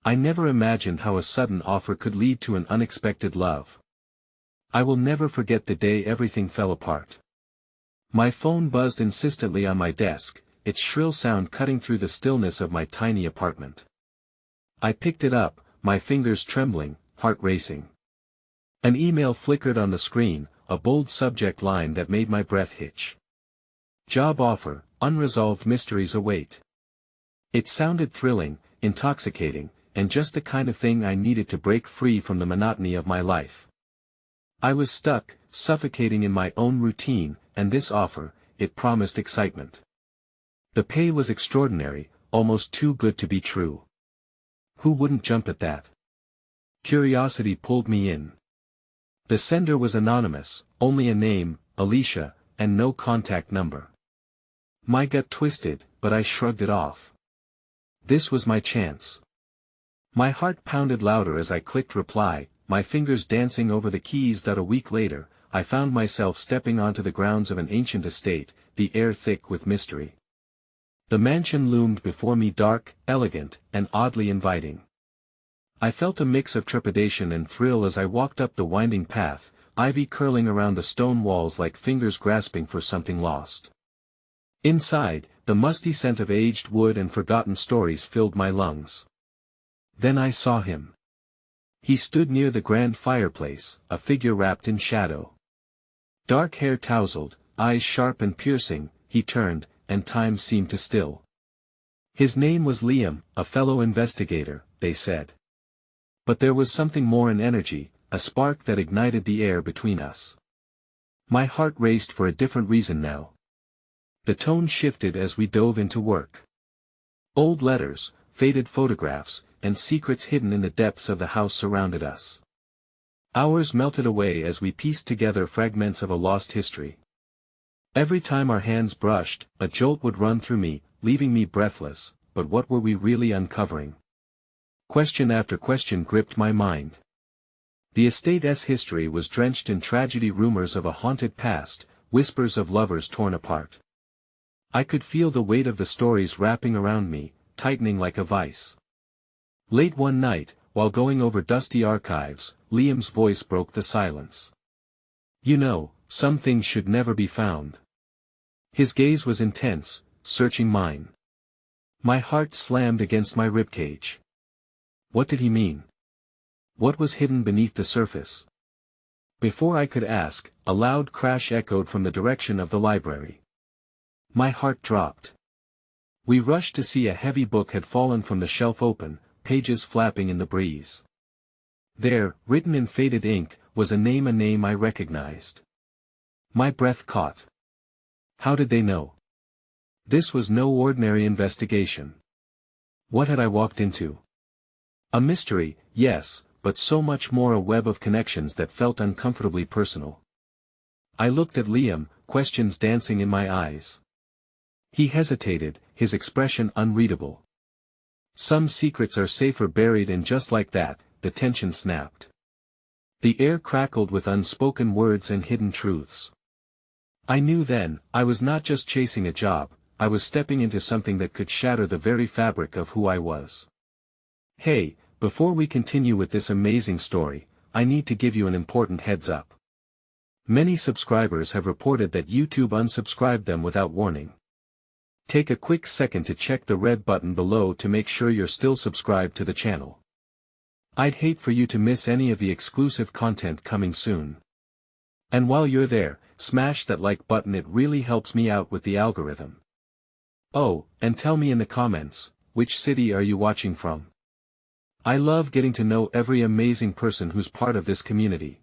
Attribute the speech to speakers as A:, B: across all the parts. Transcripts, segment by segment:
A: I never imagined how a sudden offer could lead to an unexpected love. I will never forget the day everything fell apart. My phone buzzed insistently on my desk, its shrill sound cutting through the stillness of my tiny apartment. I picked it up, my fingers trembling, heart racing. An email flickered on the screen, a bold subject line that made my breath hitch. Job offer, unresolved mysteries await. It sounded thrilling, intoxicating, and just the kind of thing I needed to break free from the monotony of my life. I was stuck, suffocating in my own routine, and this offer, it promised excitement. The pay was extraordinary, almost too good to be true. Who wouldn't jump at that? Curiosity pulled me in. The sender was anonymous, only a name, Alicia, and no contact number. My gut twisted, but I shrugged it off. This was my chance. My heart pounded louder as I clicked reply, my fingers dancing over the keys. A week later, I found myself stepping onto the grounds of an ancient estate, the air thick with mystery. The mansion loomed before me, dark, elegant, and oddly inviting. I felt a mix of trepidation and thrill as I walked up the winding path, ivy curling around the stone walls like fingers grasping for something lost. Inside, the musty scent of aged wood and forgotten stories filled my lungs. Then I saw him. He stood near the grand fireplace, a figure wrapped in shadow. Dark hair tousled, eyes sharp and piercing, he turned, and time seemed to still. His name was Liam, a fellow investigator, they said. But there was something more in energy, a spark that ignited the air between us. My heart raced for a different reason now. The tone shifted as we dove into work. Old letters, faded photographs, and secrets hidden in the depths of the house surrounded us. Hours melted away as we pieced together fragments of a lost history. Every time our hands brushed, a jolt would run through me, leaving me breathless, but what were we really uncovering? Question after question gripped my mind. The estate's history was drenched in tragedy, rumors of a haunted past, whispers of lovers torn apart. I could feel the weight of the stories wrapping around me, tightening like a vice. Late one night, while going over dusty archives, Liam's voice broke the silence. You know, some things should never be found. His gaze was intense, searching mine. My heart slammed against my ribcage. What did he mean? What was hidden beneath the surface? Before I could ask, a loud crash echoed from the direction of the library. My heart dropped. We rushed to see a heavy book had fallen from the shelf open, pages flapping in the breeze. There, written in faded ink, was a name I recognized. My breath caught. How did they know? This was no ordinary investigation. What had I walked into? A mystery, yes, but so much more, a web of connections that felt uncomfortably personal. I looked at Liam, questions dancing in my eyes. He hesitated, his expression unreadable. Some secrets are safer buried, and just like that, the tension snapped. The air crackled with unspoken words and hidden truths. I knew then, I was not just chasing a job, I was stepping into something that could shatter the very fabric of who I was. Hey, before we continue with this amazing story, I need to give you an important heads up. Many subscribers have reported that YouTube unsubscribed them without warning. Take a quick second to check the red button below to make sure you're still subscribed to the channel. I'd hate for you to miss any of the exclusive content coming soon. And while you're there, smash that like button, it really helps me out with the algorithm. Oh, and tell me in the comments, which city are you watching from? I love getting to know every amazing person who's part of this community.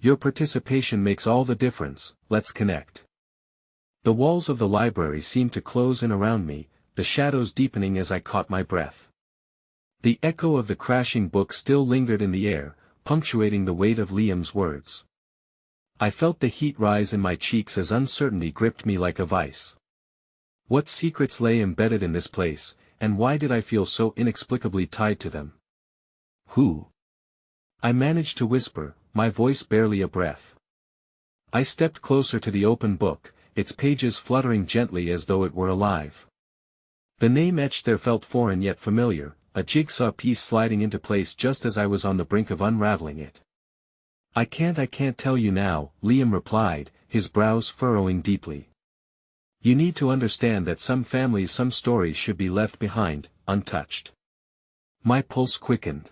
A: Your participation makes all the difference. Let's connect. The walls of the library seemed to close in around me, the shadows deepening as I caught my breath. The echo of the crashing book still lingered in the air, punctuating the weight of Liam's words. I felt the heat rise in my cheeks as uncertainty gripped me like a vice. What secrets lay embedded in this place, and why did I feel so inexplicably tied to them? Who? I managed to whisper, my voice barely a breath. I stepped closer to the open book, its pages fluttering gently as though it were alive. The name etched there felt foreign yet familiar, a jigsaw piece sliding into place just as I was on the brink of unraveling it. I can't tell you now," Liam replied, his brows furrowing deeply. "You need to understand that some families, some stories should be left behind, untouched." My pulse quickened.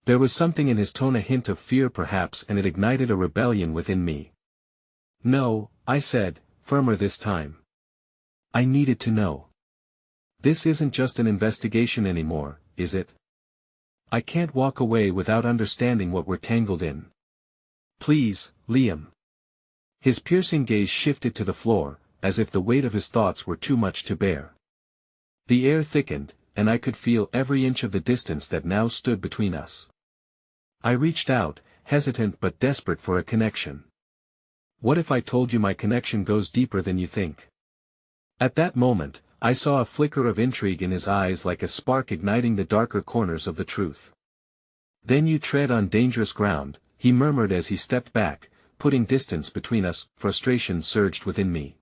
A: There was something in his tone, a hint of fear perhaps, and it ignited a rebellion within me. "No," I said, firmer this time. "I needed to know. This isn't just an investigation anymore, is it? I can't walk away without understanding what we're tangled in. Please, Liam." His piercing gaze shifted to the floor, as if the weight of his thoughts were too much to bear. The air thickened, and I could feel every inch of the distance that now stood between us. I reached out, hesitant but desperate for a connection. "What if I told you my connection goes deeper than you think?" At that moment, I saw a flicker of intrigue in his eyes, like a spark igniting the darker corners of the truth. "Then you tread on dangerous ground," he murmured as he stepped back, putting distance between us. Frustration surged within me.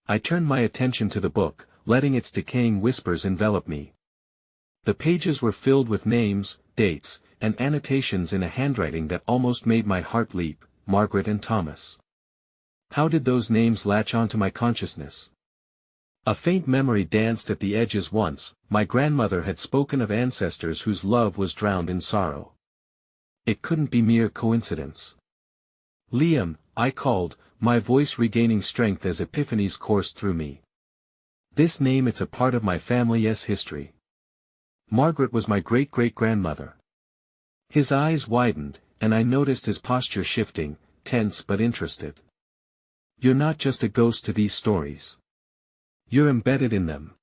A: I turned my attention to the book, letting its decaying whispers envelop me. The pages were filled with names, dates, and annotations in a handwriting that almost made my heart leap. Margaret and Thomas. How did those names latch onto my consciousness? A faint memory danced at the edges. Once, my grandmother had spoken of ancestors whose love was drowned in sorrow. It couldn't be mere coincidence. "Liam," I called, my voice regaining strength as epiphanies coursed through me. "This name, it's a part of my family's history. Margaret was my great-great-grandmother." His eyes widened, and I noticed his posture shifting, tense but interested. "You're not just a ghost to these stories. You're embedded in them."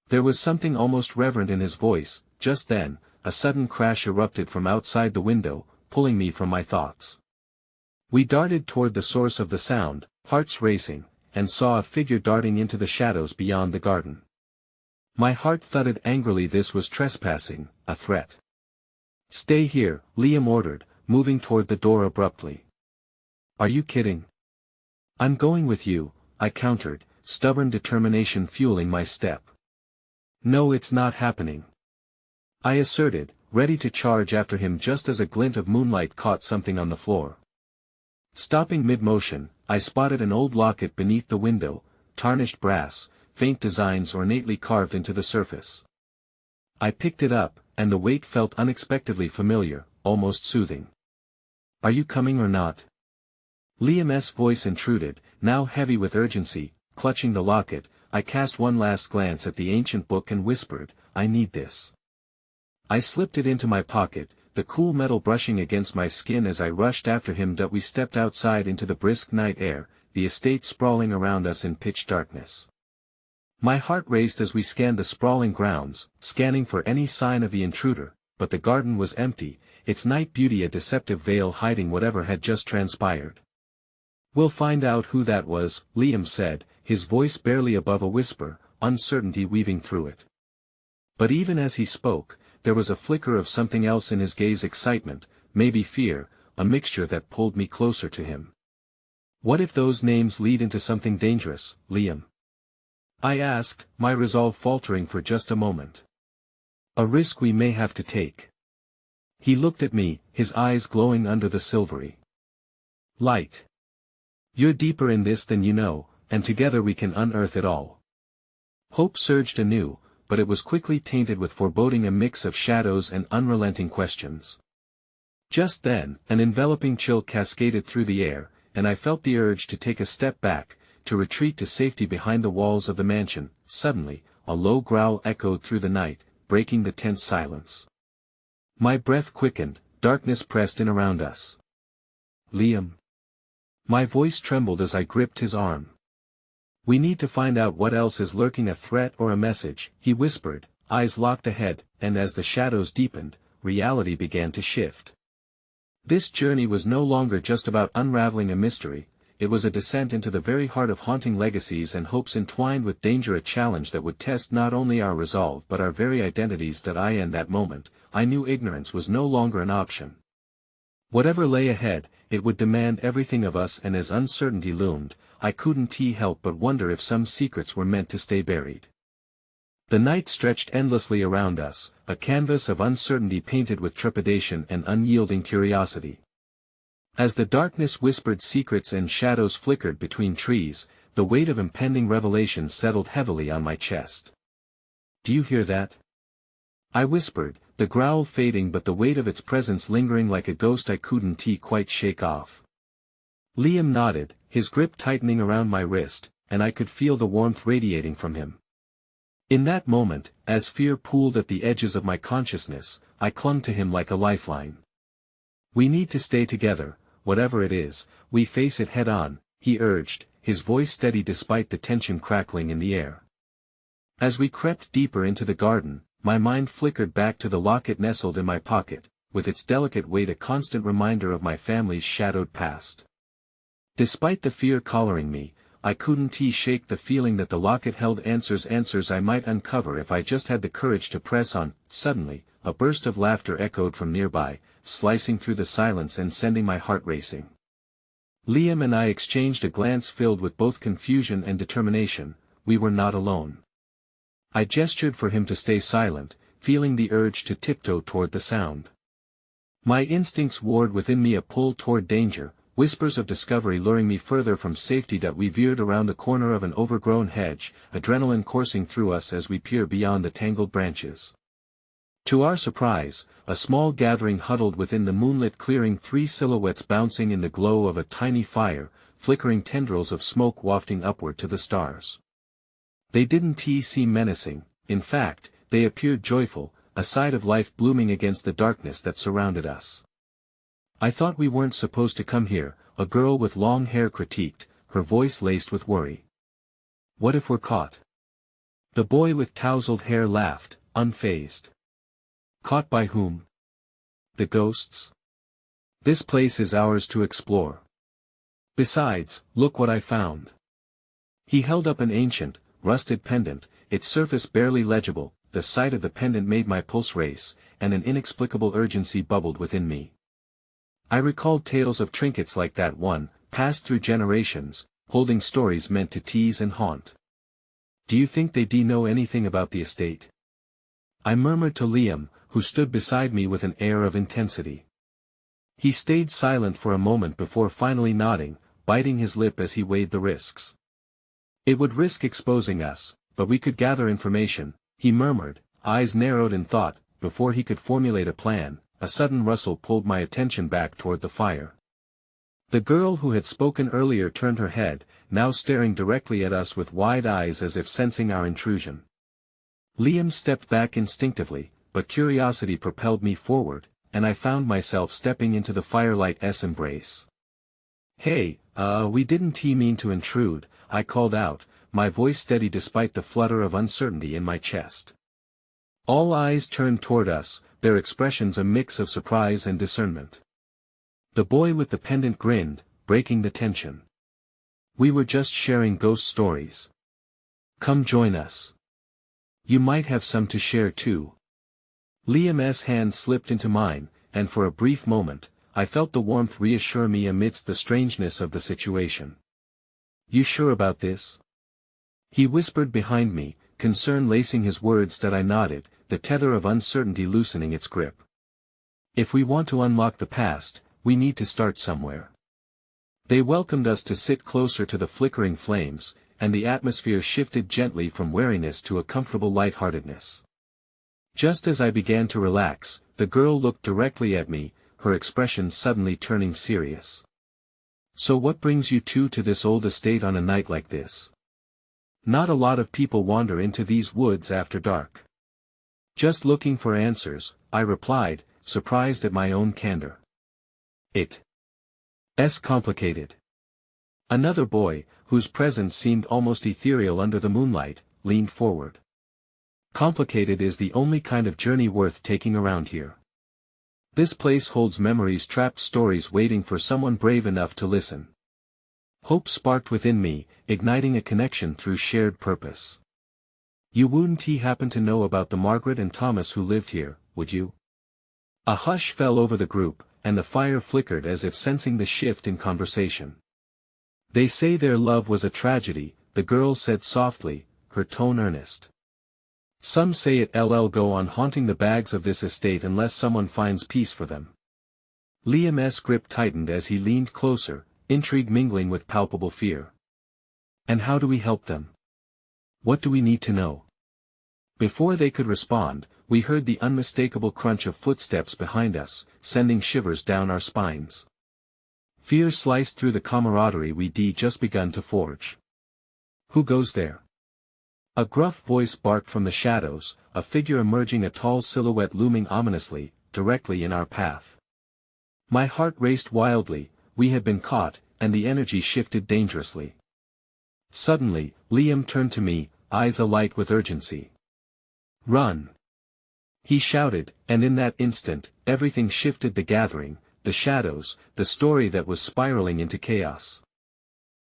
A: There was something almost reverent in his voice. Just then, a sudden crash erupted from outside the window, pulling me from my thoughts. We darted toward the source of the sound, hearts racing, and saw a figure darting into the shadows beyond the garden. My heart thudded angrily. This was trespassing, a threat. "Stay here," Liam ordered, moving toward the door abruptly. "Are you kidding?" "I'm going with you," I countered, stubborn determination fueling my step. "No, it's not happening," I asserted, ready to charge after him just as a glint of moonlight caught something on the floor. Stopping mid-motion, I spotted an old locket beneath the window, tarnished brass, faint designs ornately carved into the surface. I picked it up, and the weight felt unexpectedly familiar, almost soothing. "Are you coming or not?" Liam's voice intruded, now heavy with urgency. Clutching the locket, I cast one last glance at the ancient book and whispered, "I need this." I slipped it into my pocket, the cool metal brushing against my skin as I rushed after him. We stepped outside into the brisk night air, the estate sprawling around us in pitch darkness. My heart raced as we scanned the sprawling grounds, scanning for any sign of the intruder, but the garden was empty, its night beauty a deceptive veil hiding whatever had just transpired. "We'll find out who that was," Liam said, his voice barely above a whisper, uncertainty weaving through it. But even as he spoke, there was a flicker of something else in his gaze, excitement, maybe fear, a mixture that pulled me closer to him. "What if those names lead into something dangerous, Liam?" I asked, my resolve faltering for just a moment. "A risk we may have to take." He looked at me, his eyes glowing under the silvery light. "You're deeper in this than you know, and together we can unearth it all." Hope surged anew, but it was quickly tainted with foreboding, a mix of shadows and unrelenting questions. Just then, an enveloping chill cascaded through the air, and I felt the urge to take a step back, to retreat to safety behind the walls of the mansion. Suddenly, a low growl echoed through the night, breaking the tense silence. My breath quickened, darkness pressed in around us. "Liam." My voice trembled as I gripped his arm. "We need to find out what else is lurking, a threat or a message," he whispered, eyes locked ahead, and as the shadows deepened, reality began to shift. This journey was no longer just about unraveling a mystery, it was a descent into the very heart of haunting legacies and hopes entwined with danger, a challenge that would test not only our resolve but our very identities. In that moment, I knew ignorance was no longer an option. Whatever lay ahead, it would demand everything of us, and as uncertainty loomed, I couldn't help but wonder if some secrets were meant to stay buried. The night stretched endlessly around us, a canvas of uncertainty painted with trepidation and unyielding curiosity. As the darkness whispered secrets and shadows flickered between trees, the weight of impending revelation settled heavily on my chest. "Do you hear that?" I whispered, the growl fading but the weight of its presence lingering like a ghost I couldn't quite shake off. Liam nodded, his grip tightening around my wrist, and I could feel the warmth radiating from him. In that moment, as fear pooled at the edges of my consciousness, I clung to him like a lifeline. "We need to stay together, whatever it is, we face it head on," he urged, his voice steady despite the tension crackling in the air. As we crept deeper into the garden, my mind flickered back to the locket nestled in my pocket, with its delicate weight a constant reminder of my family's shadowed past. Despite the fear collaring me, I couldn't shake the feeling that the locket held answers I might uncover if I just had the courage to press on. Suddenly, a burst of laughter echoed from nearby, slicing through the silence and sending my heart racing. Liam and I exchanged a glance filled with both confusion and determination. We were not alone. I gestured for him to stay silent, feeling the urge to tiptoe toward the sound. My instincts warred within me a pull toward danger, whispers of discovery luring me further from safety. We veered around the corner of an overgrown hedge, adrenaline coursing through us as we peered beyond the tangled branches. To our surprise, a small gathering huddled within the moonlit clearing, 3 silhouettes bouncing in the glow of a tiny fire, flickering tendrils of smoke wafting upward to the stars. They didn't seem menacing, in fact, they appeared joyful, a side of life blooming against the darkness that surrounded us. "I thought we weren't supposed to come here," a girl with long hair critiqued, her voice laced with worry. "What if we're caught?" The boy with tousled hair laughed, unfazed. "Caught by whom? The ghosts? This place is ours to explore. Besides, look what I found." He held up an ancient, rusted pendant, its surface barely legible. The sight of the pendant made my pulse race, and an inexplicable urgency bubbled within me. I recalled tales of trinkets like that one, passed through generations, holding stories meant to tease and haunt. "Do you think they know anything about the estate?" I murmured to Liam, who stood beside me with an air of intensity. He stayed silent for a moment before finally nodding, biting his lip as he weighed the risks. "It would risk exposing us, but we could gather information," he murmured, eyes narrowed in thought. Before he could formulate a plan, a sudden rustle pulled my attention back toward the fire. The girl who had spoken earlier turned her head, now staring directly at us with wide eyes as if sensing our intrusion. Liam stepped back instinctively, but curiosity propelled me forward, and I found myself stepping into the firelight's embrace. "Hey, we didn't mean to intrude," I called out, my voice steady despite the flutter of uncertainty in my chest. All eyes turned toward us, their expressions a mix of surprise and discernment. The boy with the pendant grinned, breaking the tension. "We were just sharing ghost stories. Come join us. You might have some to share too." Liam's hand slipped into mine, and for a brief moment, I felt the warmth reassure me amidst the strangeness of the situation. "You sure about this?" he whispered behind me, concern lacing his words. That I nodded, the tether of uncertainty loosening its grip. "If we want to unlock the past, we need to start somewhere." They welcomed us to sit closer to the flickering flames, and the atmosphere shifted gently from wariness to a comfortable lightheartedness. Just as I began to relax, the girl looked directly at me, her expression suddenly turning serious. "So what brings you two to this old estate on a night like this?" "Not a lot of people wander into these woods after dark." "Just looking for answers," I replied, surprised at my own candor. "It's complicated." Another boy, whose presence seemed almost ethereal under the moonlight, leaned forward. "Complicated is the only kind of journey worth taking around here. This place holds memories, trapped stories waiting for someone brave enough to listen." Hope sparked within me, igniting a connection through shared purpose. "You wouldn't happen to know about the Margaret and Thomas who lived here, would you?" A hush fell over the group, and the fire flickered as if sensing the shift in conversation. "They say their love was a tragedy," the girl said softly, her tone earnest. Some say it'll go on haunting the bags of this estate unless someone finds peace for them. Liam's grip tightened as he leaned closer, intrigue mingling with palpable fear. And how do we help them? What do we need to know? Before they could respond, we heard the unmistakable crunch of footsteps behind us, sending shivers down our spines. Fear sliced through the camaraderie we'd just begun to forge. Who goes there? A gruff voice barked from the shadows, a figure emerging, a tall silhouette looming ominously, directly in our path. My heart raced wildly. We had been caught, and the energy shifted dangerously. Suddenly, Liam turned to me, eyes alight with urgency. "Run!" he shouted, and in that instant, everything shifted: the gathering, the shadows, the story that was spiraling into chaos.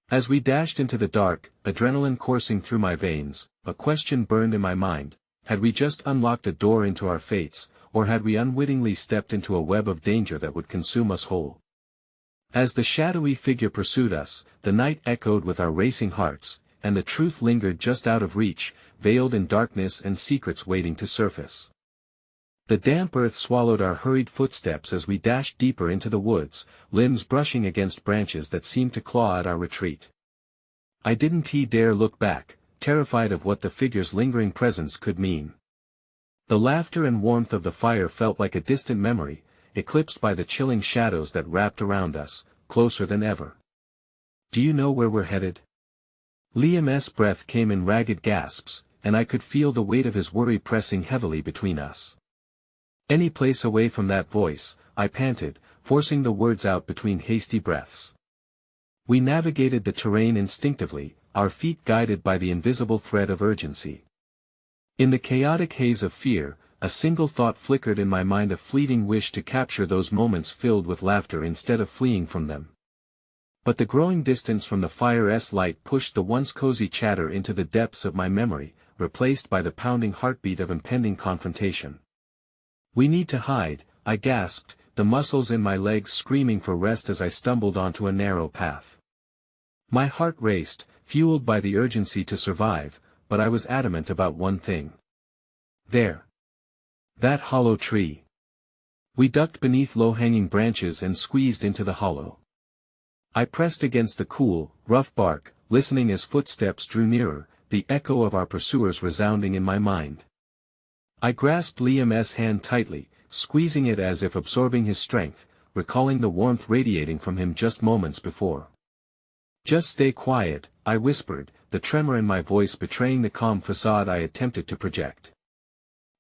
A: As we dashed into the dark, adrenaline coursing through my veins, a question burned in my mind: had we just unlocked a door into our fates, or had we unwittingly stepped into a web of danger that would consume us whole? As the shadowy figure pursued us, the night echoed with our racing hearts, and the truth lingered just out of reach, veiled in darkness and secrets waiting to surface. The damp earth swallowed our hurried footsteps as we dashed deeper into the woods, limbs brushing against branches that seemed to claw at our retreat. I didn't dare look back, terrified of what the figure's lingering presence could mean. The laughter and warmth of the fire felt like a distant memory, eclipsed by the chilling shadows that wrapped around us, closer than ever. "Do you know where we're headed?" Liam's breath came in ragged gasps, and I could feel the weight of his worry pressing heavily between us. "Any place away from that voice," I panted, forcing the words out between hasty breaths. We navigated the terrain instinctively, our feet guided by the invisible thread of urgency. In the chaotic haze of fear, a single thought flickered in my mind, a fleeting wish to capture those moments filled with laughter instead of fleeing from them. But the growing distance from the fire's light pushed the once cozy chatter into the depths of my memory, replaced by the pounding heartbeat of impending confrontation. "We need to hide," I gasped, the muscles in my legs screaming for rest as I stumbled onto a narrow path. My heart raced, fueled by the urgency to survive, but I was adamant about one thing. There. That hollow tree. We ducked beneath low-hanging branches and squeezed into the hollow. I pressed against the cool, rough bark, listening as footsteps drew nearer, the echo of our pursuers resounding in my mind. I grasped Liam's hand tightly, squeezing it as if absorbing his strength, recalling the warmth radiating from him just moments before. "Just stay quiet," I whispered, the tremor in my voice betraying the calm facade I attempted to project.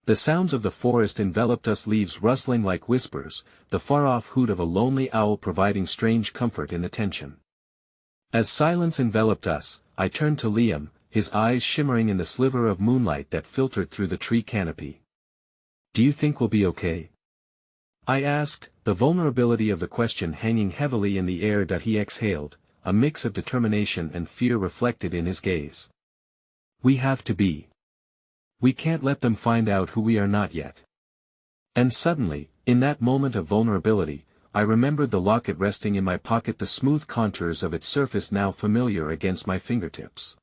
A: The sounds of the forest enveloped us, leaves rustling like whispers, the far-off hoot of a lonely owl providing strange comfort in the tension. As silence enveloped us, I turned to Liam, his eyes shimmering in the sliver of moonlight that filtered through the tree canopy. "Do you think we'll be okay?" I asked, the vulnerability of the question hanging heavily in the air that he exhaled, a mix of determination and fear reflected in his gaze. "We have to be. We can't let them find out who we are not yet." And suddenly, in that moment of vulnerability, I remembered the locket resting in my pocket, the smooth contours of its surface now familiar against my fingertips.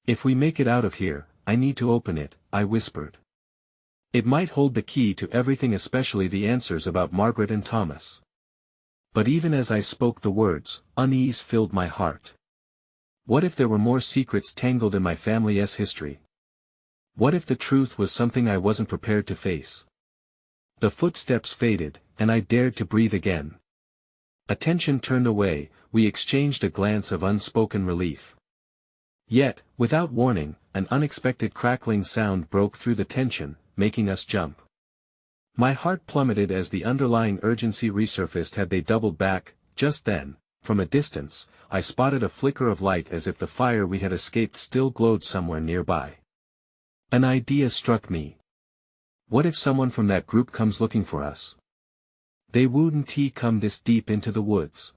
A: "If we make it out of here, I need to open it," I whispered. "It might hold the key to everything, especially the answers about Margaret and Thomas." But even as I spoke the words, unease filled my heart. What if there were more secrets tangled in my family's history? What if the truth was something I wasn't prepared to face? The footsteps faded, and I dared to breathe again. Attention turned away, we exchanged a glance of unspoken relief. Yet, without warning, an unexpected crackling sound broke through the tension, making us jump. My heart plummeted as the underlying urgency resurfaced. Had they doubled back? Just then, from a distance, I spotted a flicker of light, as if the fire we had escaped still glowed somewhere nearby. An idea struck me. What if someone from that group comes looking for us? They wouldn't come this deep into the woods.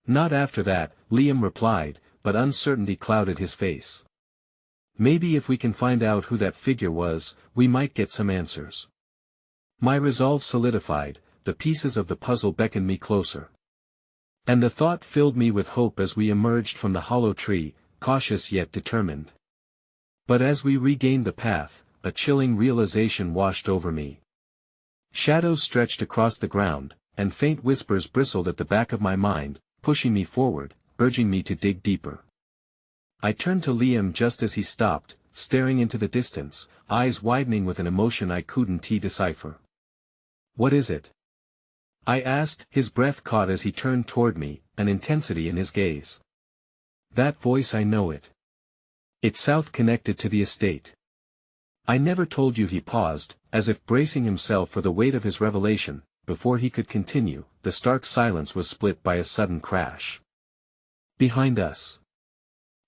A: "Not after that," Liam replied, but uncertainty clouded his face. "Maybe if we can find out who that figure was, we might get some answers." My resolve solidified, the pieces of the puzzle beckoned me closer. And the thought filled me with hope as we emerged from the hollow tree, cautious yet determined. But as we regained the path, a chilling realization washed over me. Shadows stretched across the ground, and faint whispers bristled at the back of my mind, pushing me forward, urging me to dig deeper. I turned to Liam just as he stopped, staring into the distance, eyes widening with an emotion I couldn't decipher. "What is it?" I asked, his breath caught as he turned toward me, an intensity in his gaze. "That voice, I know it. It's south connected to the estate." "I never told you," he paused, as if bracing himself for the weight of his revelation. Before he could continue, the stark silence was split by a sudden crash. Behind us.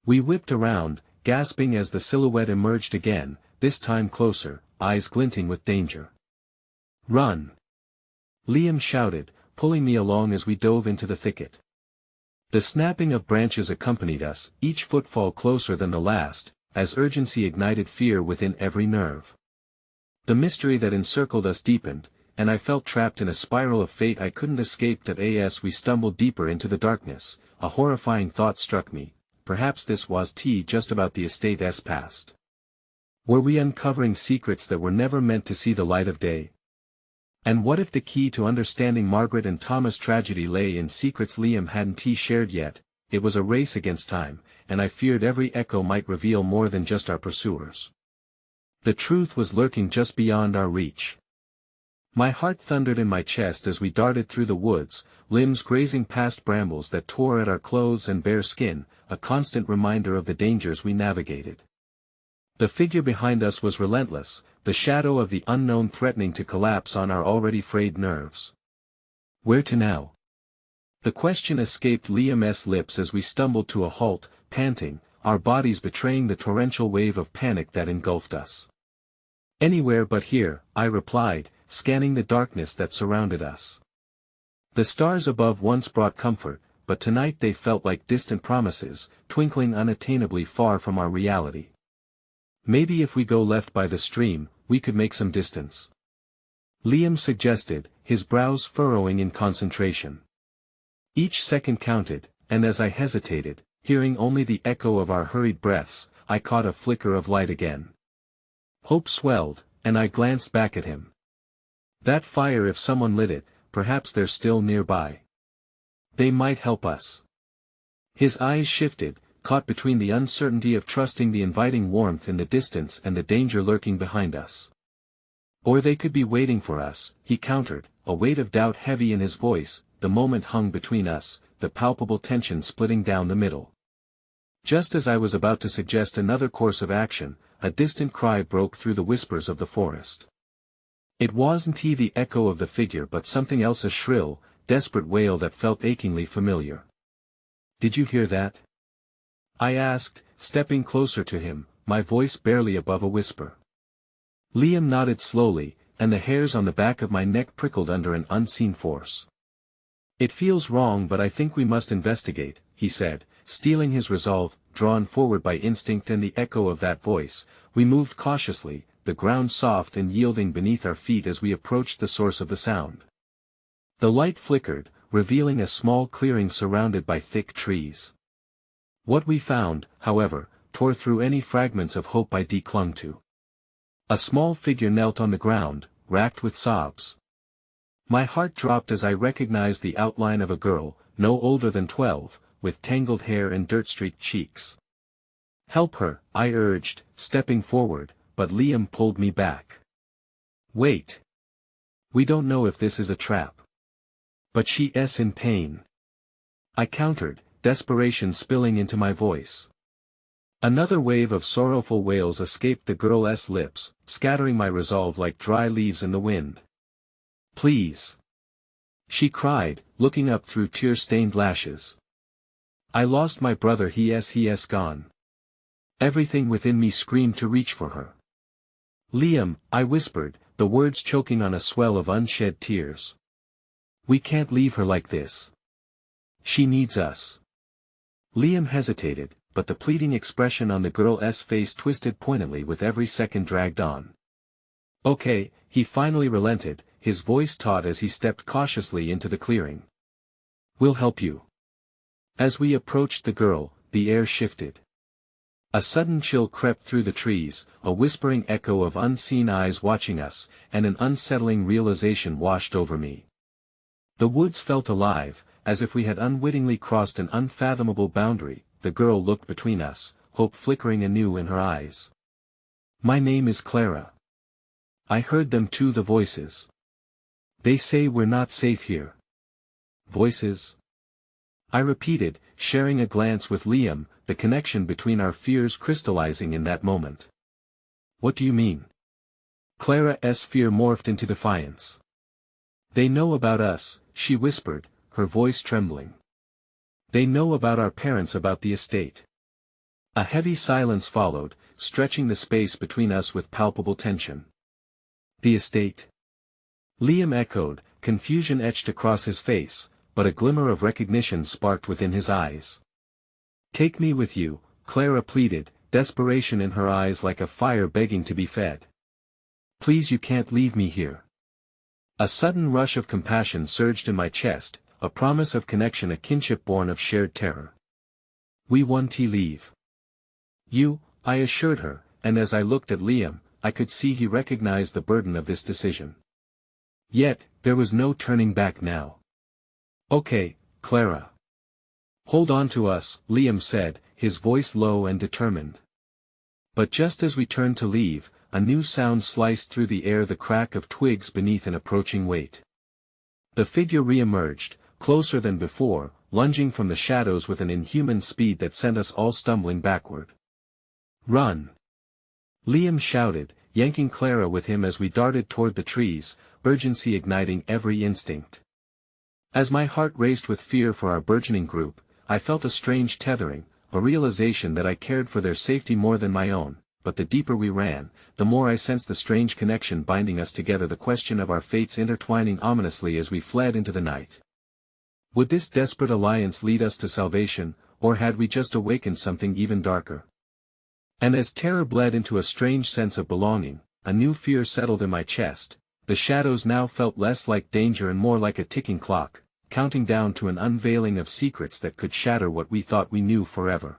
A: We whipped around, gasping as the silhouette emerged again, this time closer, eyes glinting with danger. "Run!" Liam shouted, pulling me along as we dove into the thicket. The snapping of branches accompanied us, each footfall closer than the last, as urgency ignited fear within every nerve. The mystery that encircled us deepened, and I felt trapped in a spiral of fate I couldn't escape. As we stumbled deeper into the darkness, a horrifying thought struck me: perhaps this was just about the estate's past. Were we uncovering secrets that were never meant to see the light of day? And what if the key to understanding Margaret and Thomas' tragedy lay in secrets Liam hadn't shared yet? It was a race against time, and I feared every echo might reveal more than just our pursuers. The truth was lurking just beyond our reach. My heart thundered in my chest as we darted through the woods, limbs grazing past brambles that tore at our clothes and bare skin, a constant reminder of the dangers we navigated. The figure behind us was relentless, the shadow of the unknown threatening to collapse on our already frayed nerves. Where to now? The question escaped Liam's lips as we stumbled to a halt, panting, our bodies betraying the torrential wave of panic that engulfed us. "Anywhere but here," I replied, scanning the darkness that surrounded us. The stars above once brought comfort, but tonight they felt like distant promises, twinkling unattainably far from our reality. "Maybe if we go left by the stream, we could make some distance," Liam suggested, his brows furrowing in concentration. Each second counted, and as I hesitated, hearing only the echo of our hurried breaths, I caught a flicker of light again. Hope swelled, and I glanced back at him. That fire, if someone lit it, perhaps they're still nearby. They might help us. His eyes shifted, caught between the uncertainty of trusting the inviting warmth in the distance and the danger lurking behind us. "Or they could be waiting for us," he countered, a weight of doubt heavy in his voice. The moment hung between us, the palpable tension splitting down the middle. Just as I was about to suggest another course of action, a distant cry broke through the whispers of the forest. It wasn't the echo of the figure but something else, a shrill, desperate wail that felt achingly familiar. "Did you hear that?" I asked, stepping closer to him, my voice barely above a whisper. Liam nodded slowly, and the hairs on the back of my neck prickled under an unseen force. "It feels wrong, but I think we must investigate," he said, steeling his resolve. Drawn forward by instinct and the echo of that voice, we moved cautiously, the ground soft and yielding beneath our feet as we approached the source of the sound. The light flickered, revealing a small clearing surrounded by thick trees. What we found, however, tore through any fragments of hope I clung to. A small figure knelt on the ground, racked with sobs. My heart dropped as I recognized the outline of a girl, no older than 12, with tangled hair and dirt-streaked cheeks. "Help her," I urged, stepping forward, but Liam pulled me back. "Wait. We don't know if this is a trap. But she's in pain," I countered, desperation spilling into my voice. Another wave of sorrowful wails escaped the girl's lips, scattering my resolve like dry leaves in the wind. "Please," she cried, looking up through tear-stained lashes. "I lost my brother, he's gone." Everything within me screamed to reach for her. "Liam," I whispered, the words choking on a swell of unshed tears. "We can't leave her like this. She needs us." Liam hesitated, but the pleading expression on the girl's face twisted poignantly with every second dragged on. "Okay," he finally relented, his voice taut as he stepped cautiously into the clearing. "We'll help you." As we approached the girl, the air shifted. A sudden chill crept through the trees, a whispering echo of unseen eyes watching us, and an unsettling realization washed over me. The woods felt alive, as if we had unwittingly crossed an unfathomable boundary. The girl looked between us, hope flickering anew in her eyes. "My name is Clara." I heard them too, the voices. "They say we're not safe here." Voices? I repeated, sharing a glance with Liam, the connection between our fears crystallizing in that moment. "What do you mean?" Clara's fear morphed into defiance. "They know about us," she whispered, her voice trembling. "They know about our parents, about the estate." A heavy silence followed, stretching the space between us with palpable tension. "The estate?" Liam echoed, confusion etched across his face, but a glimmer of recognition sparked within his eyes. "Take me with you," Clara pleaded, desperation in her eyes like a fire begging to be fed. "Please, you can't leave me here." A sudden rush of compassion surged in my chest, a promise of connection, a kinship born of shared terror. "We want to leave." "You," I assured her, and as I looked at Liam, I could see he recognized the burden of this decision. Yet, there was no turning back now. "Okay, Clara. Hold on to us," Liam said, his voice low and determined. But just as we turned to leave, a new sound sliced through the air, the crack of twigs beneath an approaching weight. The figure re-emerged, closer than before, lunging from the shadows with an inhuman speed that sent us all stumbling backward. "Run!" Liam shouted, yanking Clara with him as we darted toward the trees, urgency igniting every instinct. As my heart raced with fear for our burgeoning group, I felt a strange tethering, a realization that I cared for their safety more than my own, but the deeper we ran, the more I sensed the strange connection binding us together, the question of our fates intertwining ominously as we fled into the night. Would this desperate alliance lead us to salvation, or had we just awakened something even darker? And as terror bled into a strange sense of belonging, a new fear settled in my chest. The shadows now felt less like danger and more like a ticking clock, counting down to an unveiling of secrets that could shatter what we thought we knew forever.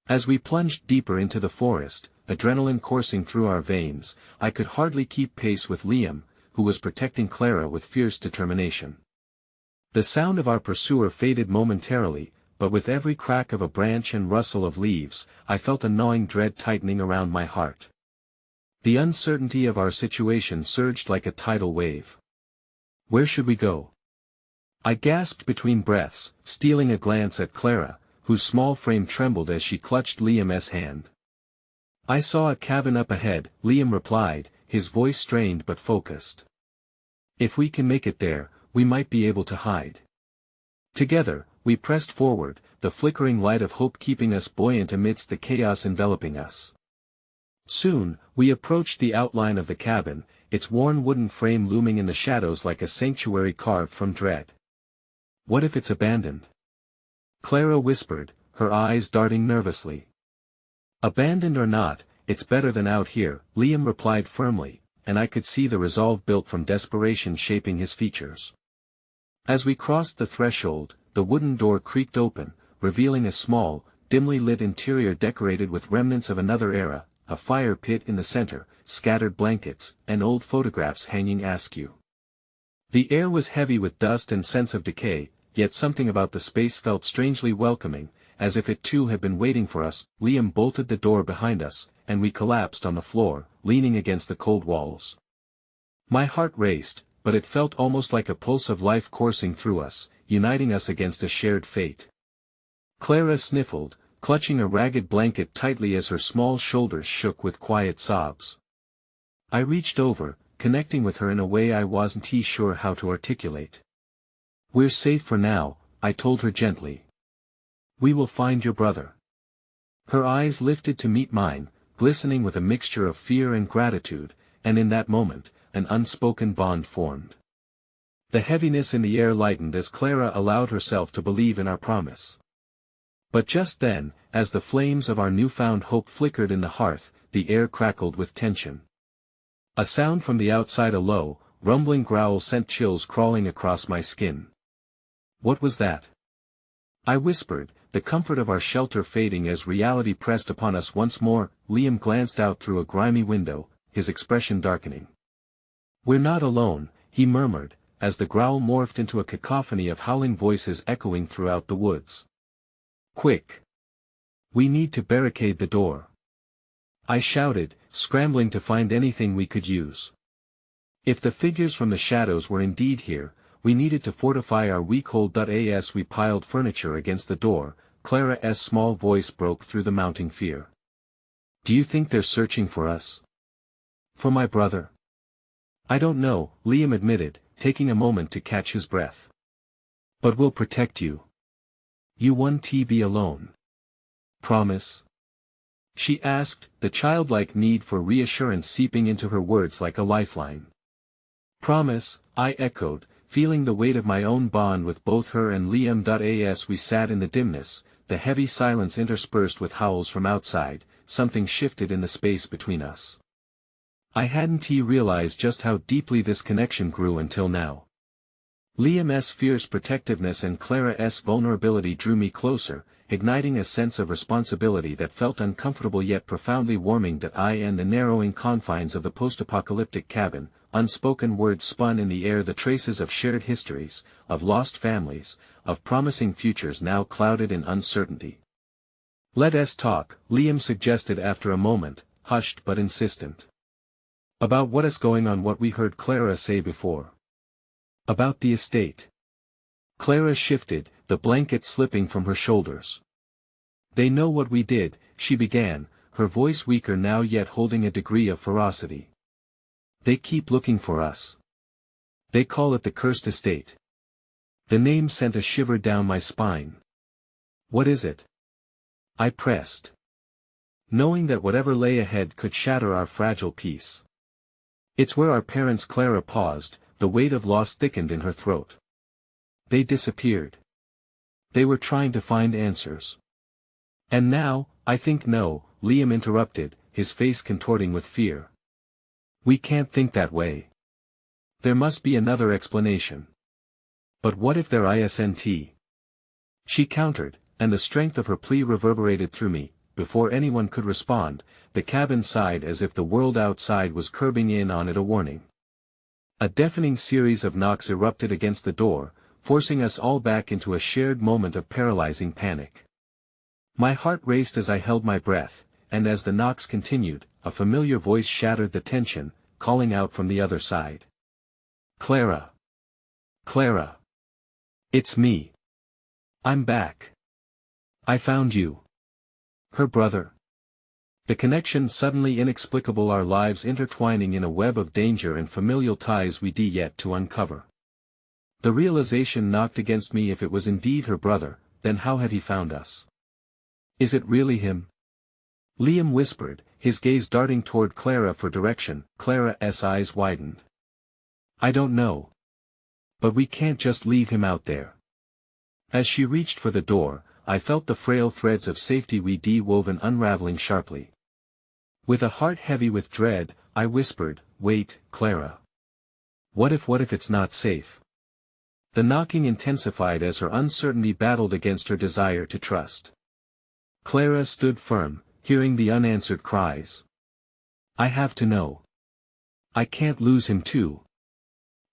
A: As we plunged deeper into the forest, adrenaline coursing through our veins, I could hardly keep pace with Liam, who was protecting Clara with fierce determination. The sound of our pursuer faded momentarily, but with every crack of a branch and rustle of leaves, I felt a gnawing dread tightening around my heart. The uncertainty of our situation surged like a tidal wave. Where should we go? I gasped between breaths, stealing a glance at Clara, whose small frame trembled as she clutched Liam's hand. "I saw a cabin up ahead," Liam replied, his voice strained but focused. "If we can make it there, we might be able to hide." Together, we pressed forward, the flickering light of hope keeping us buoyant amidst the chaos enveloping us. Soon, we approached the outline of the cabin, its worn wooden frame looming in the shadows like a sanctuary carved from dread. "What if it's abandoned?" Clara whispered, her eyes darting nervously. "Abandoned or not, it's better than out here," Liam replied firmly, and I could see the resolve built from desperation shaping his features. As we crossed the threshold, the wooden door creaked open, revealing a small, dimly lit interior decorated with remnants of another era, a fire pit in the center, scattered blankets, and old photographs hanging askew. The air was heavy with dust and sense of decay, yet something about the space felt strangely welcoming, as if it too had been waiting for us. Liam bolted the door behind us, and we collapsed on the floor, leaning against the cold walls. My heart raced, but it felt almost like a pulse of life coursing through us, uniting us against a shared fate. Clara sniffled, clutching a ragged blanket tightly as her small shoulders shook with quiet sobs. I reached over, connecting with her in a way I wasn't sure how to articulate. "We're safe for now," I told her gently. "We will find your brother." Her eyes lifted to meet mine, glistening with a mixture of fear and gratitude, and in that moment, an unspoken bond formed. The heaviness in the air lightened as Clara allowed herself to believe in our promise. But just then, as the flames of our newfound hope flickered in the hearth, the air crackled with tension. A sound from the outside, a low, rumbling growl sent chills crawling across my skin. "What was that?" I whispered, the comfort of our shelter fading as reality pressed upon us once more. Liam glanced out through a grimy window, his expression darkening. "We're not alone," he murmured, as the growl morphed into a cacophony of howling voices echoing throughout the woods. "Quick! We need to barricade the door," I shouted, scrambling to find anything we could use. If the figures from the shadows were indeed here, we needed to fortify our weak hold. As we piled furniture against the door, Clara's small voice broke through the mounting fear. "Do you think they're searching for us? For my brother?" "I don't know," Liam admitted, taking a moment to catch his breath. "But we'll protect you. You won't be alone. Promise?" she asked, the childlike need for reassurance seeping into her words like a lifeline. "Promise," I echoed, feeling the weight of my own bond with both her and Liam. As we sat in the dimness, the heavy silence interspersed with howls from outside, something shifted in the space between us. I hadn't realized just how deeply this connection grew until now. Liam's fierce protectiveness and Clara's vulnerability drew me closer, igniting a sense of responsibility that felt uncomfortable yet profoundly warming. In the narrowing confines of the post-apocalyptic cabin, unspoken words spun in the air, the traces of shared histories, of lost families, of promising futures now clouded in uncertainty. "Let us talk," Liam suggested after a moment, hushed but insistent. "About what is going on?" What we heard Clara say before. "About the estate." Clara shifted, the blanket slipping from her shoulders. "They know what we did," she began, her voice weaker now yet holding a degree of ferocity. "They keep looking for us. They call it the cursed estate." The name sent a shiver down my spine. "What is it?" I pressed, knowing that whatever lay ahead could shatter our fragile peace. "It's where our parents." Clara paused, the weight of loss thickened in her throat. "They disappeared. They were trying to find answers. And now, I think." "No," Liam interrupted, his face contorting with fear. "We can't think that way. There must be another explanation." "But what if there isn't?" she countered, and the strength of her plea reverberated through me. Before anyone could respond, the cabin sighed as if the world outside was curbing in on it a warning. A deafening series of knocks erupted against the door, forcing us all back into a shared moment of paralyzing panic. My heart raced as I held my breath, and as the knocks continued, a familiar voice shattered the tension, calling out from the other side. "Clara! Clara! It's me. I'm back. I found you." Her brother. The connection suddenly inexplicable, our lives intertwining in a web of danger and familial ties we'd yet to uncover. The realization knocked against me. If it was indeed her brother, then how had he found us? "Is it really him?" Liam whispered, his gaze darting toward Clara for direction. Clara's eyes widened. "I don't know. But we can't just leave him out there." As she reached for the door, I felt the frail threads of safety we'd woven unraveling sharply. With a heart heavy with dread, I whispered, "Wait, Clara. What if it's not safe?" The knocking intensified as her uncertainty battled against her desire to trust. Clara stood firm, hearing the unanswered cries. "I have to know. I can't lose him too."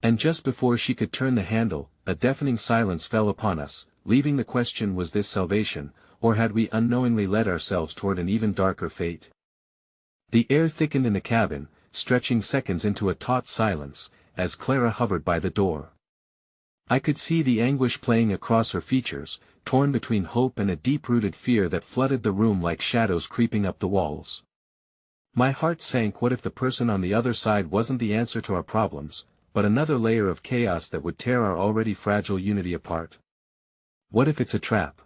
A: And just before she could turn the handle, a deafening silence fell upon us, leaving the question: was this salvation, or had we unknowingly led ourselves toward an even darker fate? The air thickened in the cabin, stretching seconds into a taut silence, as Clara hovered by the door. I could see the anguish playing across her features, torn between hope and a deep-rooted fear that flooded the room like shadows creeping up the walls. My heart sank. What if the person on the other side wasn't the answer to our problems, but another layer of chaos that would tear our already fragile unity apart? What if it's a trap?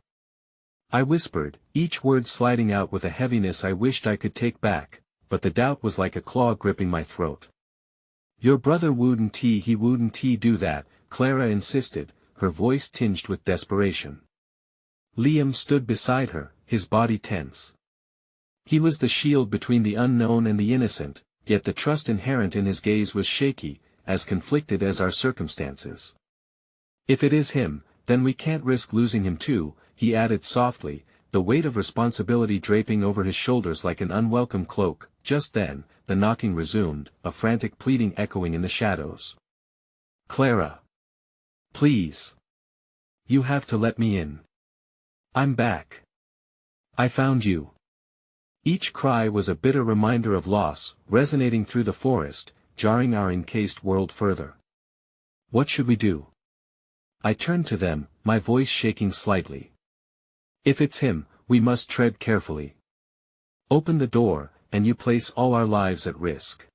A: I whispered, each word sliding out with a heaviness I wished I could take back, but the doubt was like a claw gripping my throat. "Your brother wouldn't do that," Clara insisted, her voice tinged with desperation. Liam stood beside her, his body tense. He was the shield between the unknown and the innocent, yet the trust inherent in his gaze was shaky, as conflicted as our circumstances. "If it is him, then we can't risk losing him too," he added softly, the weight of responsibility draping over his shoulders like an unwelcome cloak. Just then, the knocking resumed, a frantic pleading echoing in the shadows. "Clara! Please! You have to let me in. I'm back. I found you." Each cry was a bitter reminder of loss, resonating through the forest, jarring our encased world further. What should we do? I turned to them, my voice shaking slightly. If it's him, we must tread carefully. Open the door, and you place all our lives at risk.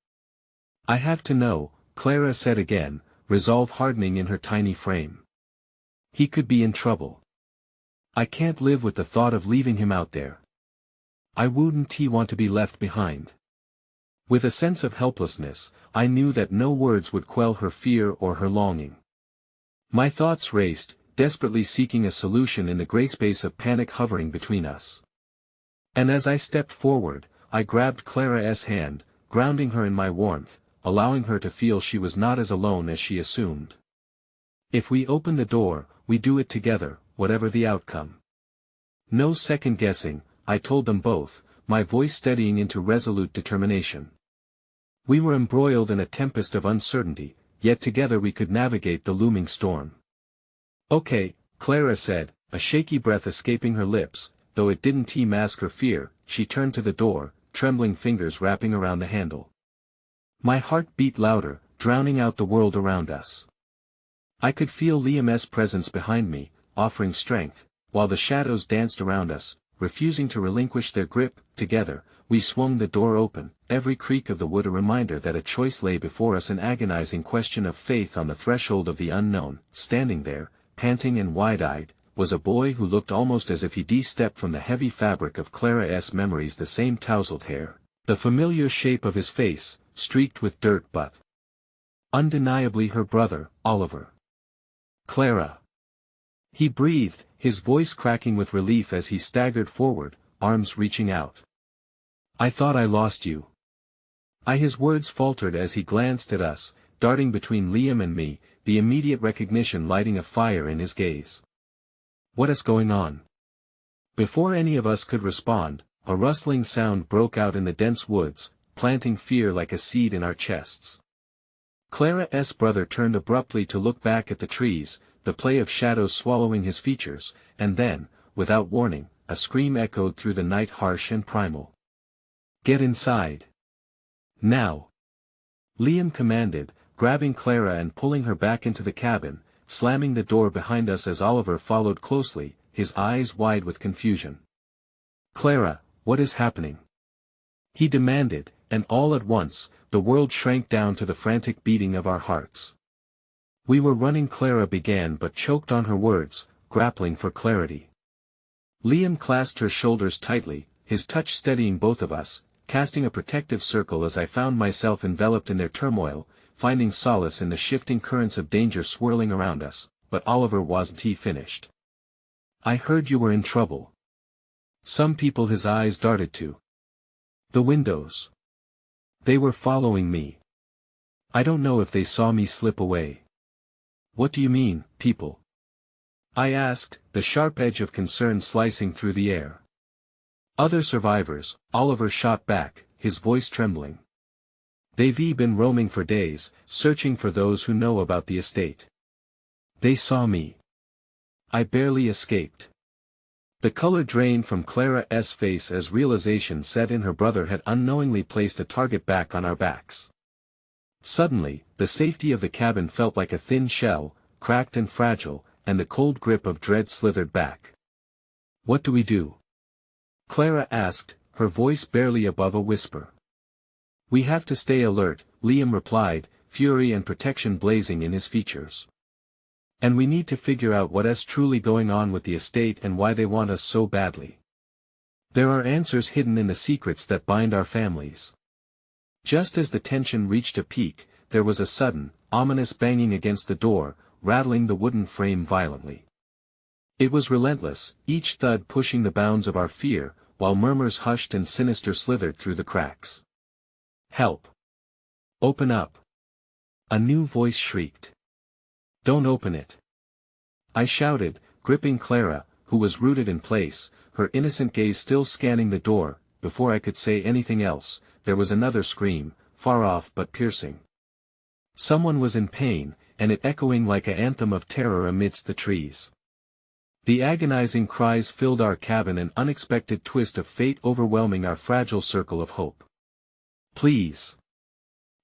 A: I have to know, Clara said again, resolve hardening in her tiny frame. He could be in trouble. I can't live with the thought of leaving him out there. I wouldn't want to be left behind. With a sense of helplessness, I knew that no words would quell her fear or her longing. My thoughts raced, desperately seeking a solution in the gray space of panic hovering between us. And as I stepped forward, I grabbed Clara's hand, grounding her in my warmth, allowing her to feel she was not as alone as she assumed. If we open the door, we do it together, whatever the outcome. No second guessing, I told them both, my voice steadying into resolute determination. We were embroiled in a tempest of uncertainty, yet together we could navigate the looming storm. Okay, Clara said, a shaky breath escaping her lips, though it didn't mask her fear. She turned to the door, trembling fingers wrapping around the handle. My heart beat louder, drowning out the world around us. I could feel Liam's presence behind me, offering strength, while the shadows danced around us, refusing to relinquish their grip. Together, we swung the door open, every creak of the wood a reminder that a choice lay before us, an agonizing question of faith on the threshold of the unknown. Standing there, panting and wide-eyed, was a boy who looked almost as if he de-stepped from the heavy fabric of Clara's memories, the same tousled hair, the familiar shape of his face, streaked with dirt, but undeniably her brother, Oliver. "Clara!" he breathed, his voice cracking with relief as he staggered forward, arms reaching out. "I thought I lost you." His words faltered as he glanced at us, darting between Liam and me, the immediate recognition lighting a fire in his gaze. "What is going on?" Before any of us could respond, a rustling sound broke out in the dense woods, planting fear like a seed in our chests. Clara's brother turned abruptly to look back at the trees, the play of shadows swallowing his features, and then, without warning, a scream echoed through the night, harsh and primal. "Get inside. Now!" Liam commanded, grabbing Clara and pulling her back into the cabin, slamming the door behind us as Oliver followed closely, his eyes wide with confusion. "Clara, what is happening?" he demanded, and all at once, the world shrank down to the frantic beating of our hearts. "We were running," Clara began but choked on her words, grappling for clarity. Liam clasped her shoulders tightly, his touch steadying both of us, casting a protective circle as I found myself enveloped in their turmoil, finding solace in the shifting currents of danger swirling around us. But Oliver wasn't finished. "I heard you were in trouble." Some people, his eyes darted to the windows. "They were following me. I don't know if they saw me slip away." "What do you mean, people?" I asked, the sharp edge of concern slicing through the air. "Other survivors," Oliver shot back, his voice trembling. "They've been roaming for days, searching for those who know about the estate. They saw me. I barely escaped." The color drained from Clara's face as realization set in, her brother had unknowingly placed a target back on our backs. Suddenly, the safety of the cabin felt like a thin shell, cracked and fragile, and the cold grip of dread slithered back. "What do we do?" Clara asked, her voice barely above a whisper. "We have to stay alert," Liam replied, fury and protection blazing in his features. "And we need to figure out what is truly going on with the estate and why they want us so badly. There are answers hidden in the secrets that bind our families." Just as the tension reached a peak, there was a sudden, ominous banging against the door, rattling the wooden frame violently. It was relentless, each thud pushing the bounds of our fear, while murmurs hushed and sinister slithered through the cracks. "Help! Open up!" a new voice shrieked. "Don't open it!" I shouted, gripping Clara, who was rooted in place, her innocent gaze still scanning the door. Before I could say anything else, there was another scream, far off but piercing. Someone was in pain, and it echoing like an anthem of terror amidst the trees. The agonizing cries filled our cabin, an unexpected twist of fate overwhelming our fragile circle of hope. "Please.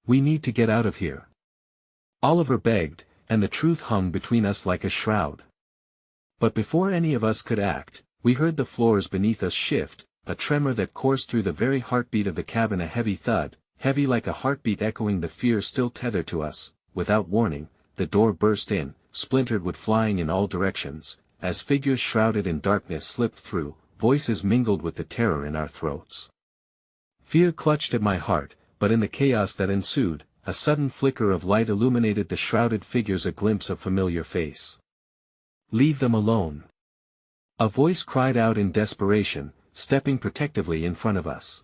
A: We need to get out of here," Oliver begged, and the truth hung between us like a shroud. But before any of us could act, we heard the floors beneath us shift, a tremor that coursed through the very heartbeat of the cabin, a heavy thud, heavy like a heartbeat echoing the fear still tethered to us. Without warning, the door burst in, splintered wood flying in all directions, as figures shrouded in darkness slipped through, voices mingled with the terror in our throats. Fear clutched at my heart, but in the chaos that ensued, a sudden flicker of light illuminated the shrouded figures, a glimpse of familiar face. "Leave them alone," a voice cried out in desperation, stepping protectively in front of us.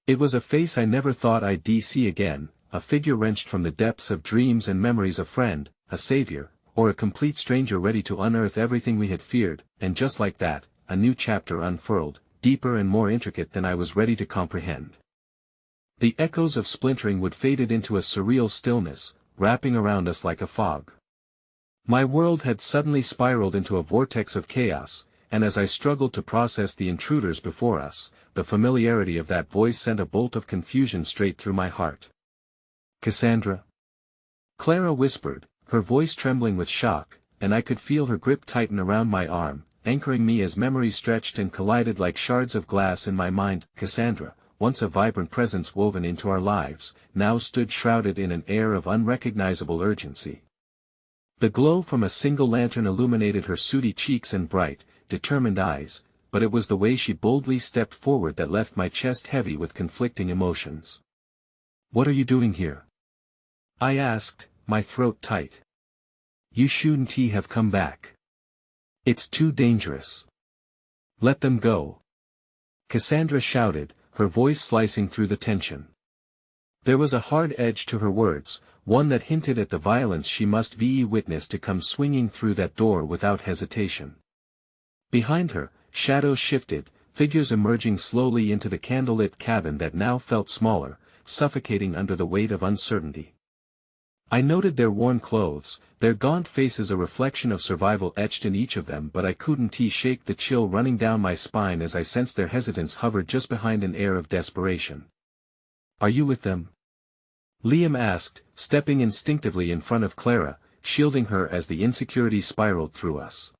A: It was a face I never thought I'd see again, a figure wrenched from the depths of dreams and memories, a friend, a savior, or a complete stranger ready to unearth everything we had feared. And just like that, a new chapter unfurled, deeper and more intricate than I was ready to comprehend. The echoes of splintering wood faded into a surreal stillness, wrapping around us like a fog. My world had suddenly spiraled into a vortex of chaos, and as I struggled to process the intruders before us, the familiarity of that voice sent a bolt of confusion straight through my heart. "Cassandra?" Clara whispered, her voice trembling with shock, and I could feel her grip tighten around my arm, anchoring me as memories stretched and collided like shards of glass in my mind. Cassandra, once a vibrant presence woven into our lives, now stood shrouded in an air of unrecognizable urgency. The glow from a single lantern illuminated her sooty cheeks and bright, determined eyes, but it was the way she boldly stepped forward that left my chest heavy with conflicting emotions. "What are you doing here?" I asked, my throat tight. "You shouldn't have come back. It's too dangerous. Let them go," Cassandra shouted, her voice slicing through the tension. There was a hard edge to her words, one that hinted at the violence she must be witness to come swinging through that door without hesitation. Behind her, shadows shifted, figures emerging slowly into the candlelit cabin that now felt smaller, suffocating under the weight of uncertainty. I noted their worn clothes, their gaunt faces, a reflection of survival etched in each of them, but I couldn't shake the chill running down my spine as I sensed their hesitance hover just behind an air of desperation. "Are you with them?" Liam asked, stepping instinctively in front of Clara, shielding her as the insecurity spiraled through us.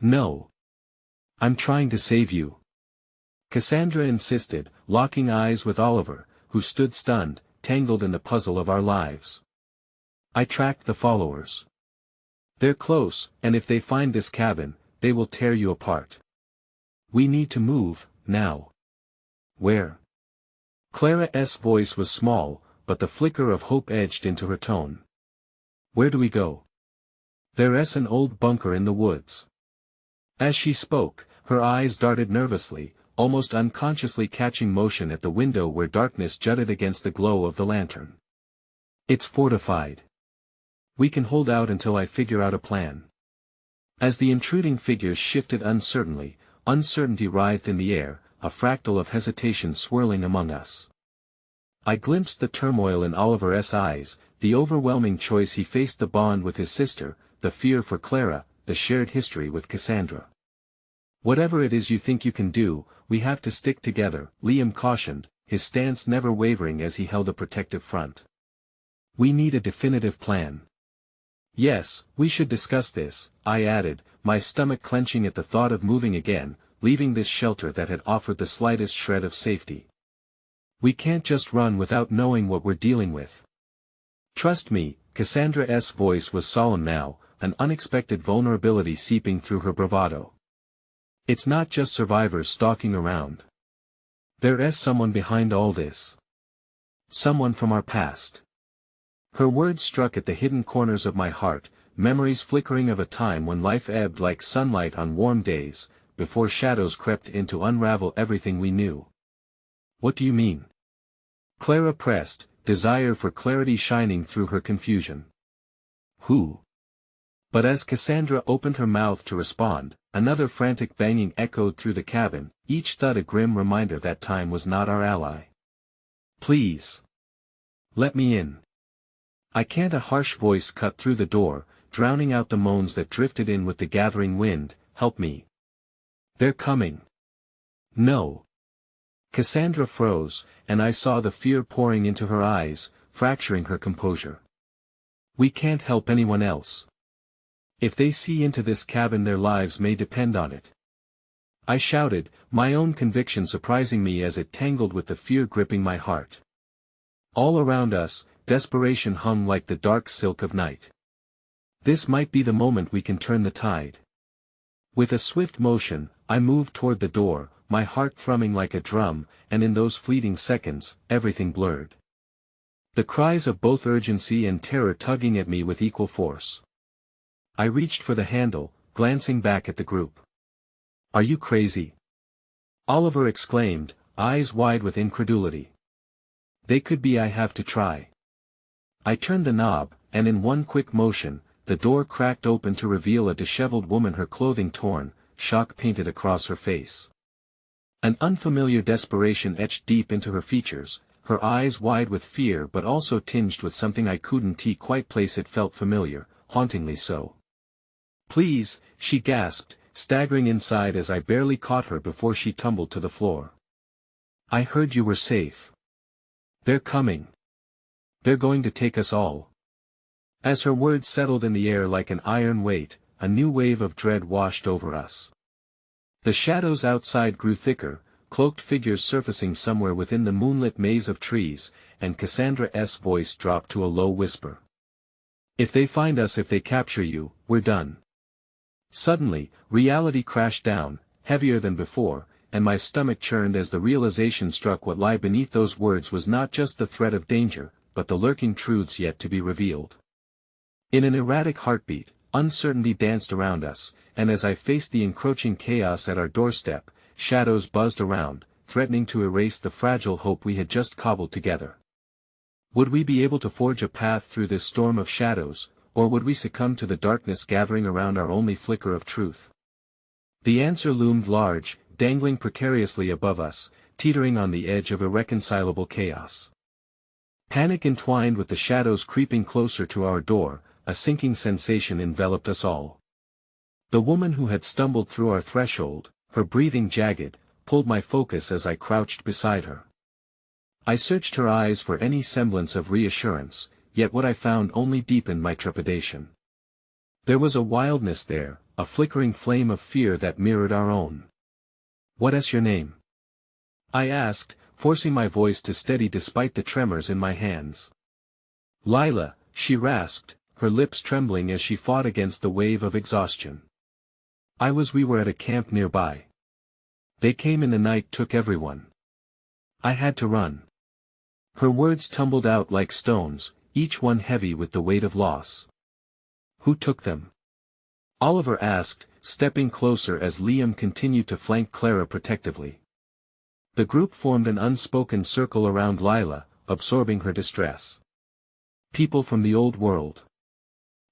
A: "No. I'm trying to save you," Cassandra insisted, locking eyes with Oliver, who stood stunned, tangled in the puzzle of our lives. "I tracked the followers. They're close, and if they find this cabin, they will tear you apart. We need to move, now." "Where?" Clara's voice was small, but the flicker of hope edged into her tone. "Where do we go?" "There's an old bunker in the woods." As she spoke, her eyes darted nervously, almost unconsciously catching motion at the window where darkness jutted against the glow of the lantern. "It's fortified. We can hold out until I figure out a plan." As the intruding figures shifted uncertainly, uncertainty writhed in the air, a fractal of hesitation swirling among us. I glimpsed the turmoil in Oliver's eyes, the overwhelming choice he faced, the bond with his sister, the fear for Clara, the shared history with Cassandra. "Whatever it is you think you can do, we have to stick together," Liam cautioned, his stance never wavering as he held a protective front. "We need a definitive plan." "Yes, we should discuss this," I added, my stomach clenching at the thought of moving again, leaving this shelter that had offered the slightest shred of safety. "We can't just run without knowing what we're dealing with." "Trust me," Cassandra's voice was solemn now, an unexpected vulnerability seeping through her bravado. "It's not just survivors stalking around. There's someone behind all this. Someone from our past." Her words struck at the hidden corners of my heart, memories flickering of a time when life ebbed like sunlight on warm days, before shadows crept in to unravel everything we knew. "What do you mean?" Clara pressed, desire for clarity shining through her confusion. "Who?" But as Cassandra opened her mouth to respond, Another frantic banging echoed through the cabin, each thud a grim reminder that time was not our ally. "Please. Let me in. I can't." A harsh voice cut through the door, drowning out the moans that drifted in with the gathering wind. "Help me. They're coming." "No." Cassandra froze, and I saw the fear pouring into her eyes, fracturing her composure. "We can't help anyone else. If they see into this cabin, their lives may depend on it," I shouted, my own conviction surprising me as it tangled with the fear gripping my heart. All around us, desperation hung like the dark silk of night. This might be the moment we can turn the tide. With a swift motion, I moved toward the door, my heart thrumming like a drum, and in those fleeting seconds, everything blurred. The cries of both urgency and terror tugging at me with equal force. I reached for the handle, glancing back at the group. "Are you crazy?" Oliver exclaimed, eyes wide with incredulity. "They could be. I have to try." I turned the knob, and in one quick motion, the door cracked open to reveal a disheveled woman, her clothing torn, shock painted across her face. An unfamiliar desperation etched deep into her features, her eyes wide with fear but also tinged with something I couldn't quite place. It felt familiar, hauntingly so. "Please," she gasped, staggering inside as I barely caught her before she tumbled to the floor. "I heard you were safe. They're coming. They're going to take us all." As her words settled in the air like an iron weight, a new wave of dread washed over us. The shadows outside grew thicker, cloaked figures surfacing somewhere within the moonlit maze of trees, and Cassandra's voice dropped to a low whisper. "If they find us, if they capture you, we're done." Suddenly, reality crashed down, heavier than before, and my stomach churned as the realization struck. What lay beneath those words was not just the threat of danger, but the lurking truths yet to be revealed. In an erratic heartbeat, uncertainty danced around us, and as I faced the encroaching chaos at our doorstep, shadows buzzed around, threatening to erase the fragile hope we had just cobbled together. Would we be able to forge a path through this storm of shadows, or would we succumb to the darkness gathering around our only flicker of truth? The answer loomed large, dangling precariously above us, teetering on the edge of irreconcilable chaos. Panic entwined with the shadows creeping closer to our door, a sinking sensation enveloped us all. The woman who had stumbled through our threshold, her breathing jagged, pulled my focus as I crouched beside her. I searched her eyes for any semblance of reassurance, yet what I found only deepened my trepidation. There was a wildness there, a flickering flame of fear that mirrored our own. "What's your name?" I asked, forcing my voice to steady despite the tremors in my hands. "Lila," she rasped, her lips trembling as she fought against the wave of exhaustion. We were at a camp nearby. They came in the night, took everyone. I had to run." Her words tumbled out like stones, each one heavy with the weight of loss. "Who took them?" Oliver asked, stepping closer as Liam continued to flank Clara protectively. The group formed an unspoken circle around Lila, absorbing her distress. "People from the old world.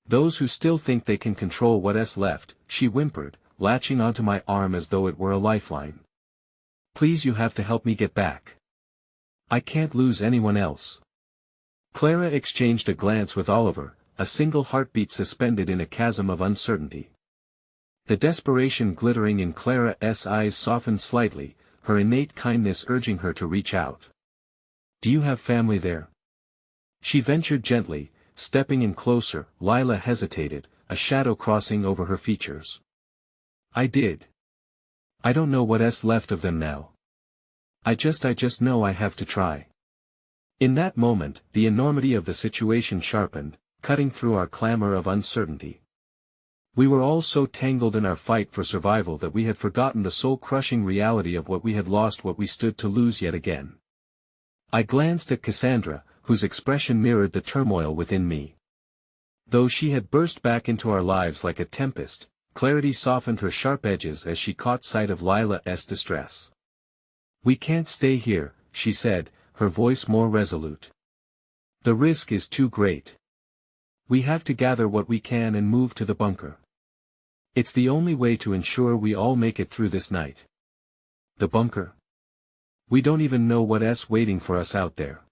A: Those who still think they can control what's left," she whimpered, latching onto my arm as though it were a lifeline. "Please, you have to help me get back. I can't lose anyone else." Clara exchanged a glance with Oliver, a single heartbeat suspended in a chasm of uncertainty. The desperation glittering in Clara's eyes softened slightly, her innate kindness urging her to reach out. "Do you have family there?" She ventured gently, stepping in closer. Lila hesitated, a shadow crossing over her features. "I did. I don't know what's left of them now. I just know I have to try." In that moment, the enormity of the situation sharpened, cutting through our clamor of uncertainty. We were all so tangled in our fight for survival that we had forgotten the soul-crushing reality of what we had lost, what we stood to lose yet again. I glanced at Cassandra, whose expression mirrored the turmoil within me. Though she had burst back into our lives like a tempest, clarity softened her sharp edges as she caught sight of Lila's distress. "We can't stay here," she said, her voice more resolute. "The risk is too great. We have to gather what we can and move to the bunker." It's the only way to ensure we all make it through this night. The bunker? We don't even know what's waiting for us out there.